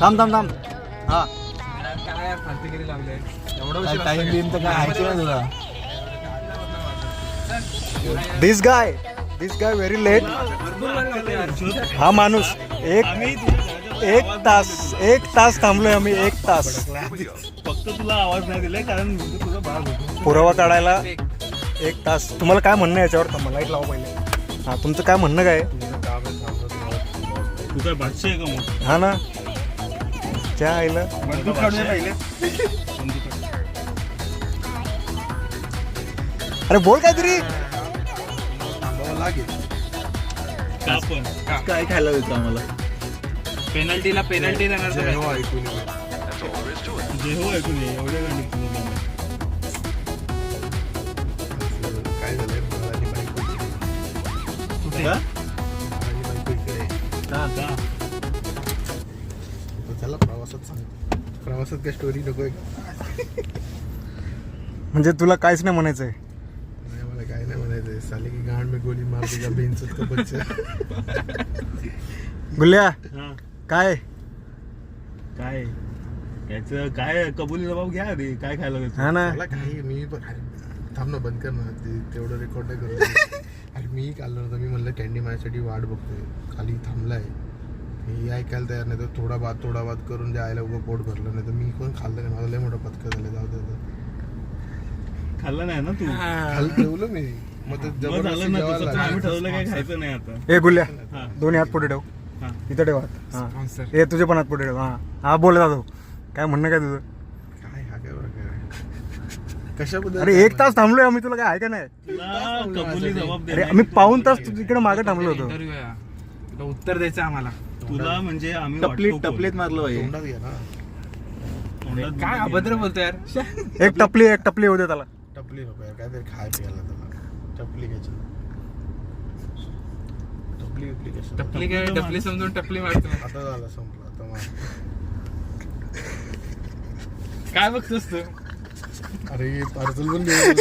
थांब थांब थांब. हा काय फालतूगिरी लागले एवढं टाइम बिम तर काय ऐकू ना तुला. This guy very late. हा माणूस एक तास थांबलोय आम्ही. 1 तास फक्त तुला आवाज नाही दिलाय कारण तुझं बाळ होतं. पुरावा काढायला 1 तास. तुम्हाला काय म्हणणं आहे याच्यावर? थांबा लाईट लावा पहिले. हा तुमचं काय म्हणणं काय? तू काय भाषा आहे का मग? हा ना त्या आईला बंदूक काढूया पहिले. अरे बोल काहीतरी. का पण काय खायला देतो आम्हाला? पेनल्टीला पेनल्टी देणार तर जे हो ऐकून ये एवढ्या गाणी काय झालंय मला बायको कुठे का त्याला प्रवासात सांग. प्रवासात काय स्टोरी नको म्हणजे तुला काहीच नाही म्हणायचंय? नाही मला काय नाही म्हणायचंय. साले की गांड में गोली मार देगा बेंचत का बच्चा. गुल्ल्या हा काय काय याचं काय कबुली जबाब घ्या आधी. काय खायला देतो? हा ना मला काही मी पण अरे थांब ना बंद कर ना ते तेवढं रेकॉर्ड नाही करत. अरे मी काल नव्हतं. मी म्हणलं कॅन्डी माझ्यासाठी वाट बघतोय. खाली थांबलाय. मी ऐकायला तयार नाही तर थोडा बाद करून जायला उभं पोट भरलं नाही तर मी कोण खाल्लं नाही. माझा लय मोठा पथका झालं. जाऊ दे खाल्लं नाही ना तू? खाली ठेवलं मी. मग ते मग जबरदस्ती झालं ना जेवायला तुझं. तर आम्ही लागलं. ठरवलं काय खायचं नाही आता. ए गुल्ल्या हा. दोन्ही हात पुढे ठेव. हा. इथं ठेव हात. हा स्पॉन्सर ए तुझे पण हात पुढे ठेव. हा हा बोल जातो. काय म्हणणं काय तुझं? काय हा काय बरं काय कशाबद्दल? अरे 1 तास थांबलोय आम्ही. तुला काय आहे का नाही? तुला कबुली जबाब अरे दे. आम्ही पाऊण तास तिकडे मागे थांबलो होतो. इंटरव्ह्यू आहे तुला उत्तर द्यायचं आम्हाला. तुला म्हणजे आम्ही टपलीत मारलं पाहिजे. तोंडात घ्या ना. तोंडात काय अभद्र बोलतो यार. एक टपली होते त्याला. टपली नको यार. काहीतरी खाय प्यायला त्याला. टपली घ्यायची. टपली विपली कशी? टपली काय टपली समजून टपली मारतो. आता झालं संपलं. आता मग काय बघतोस तू? अरे पार्सल पण घेऊन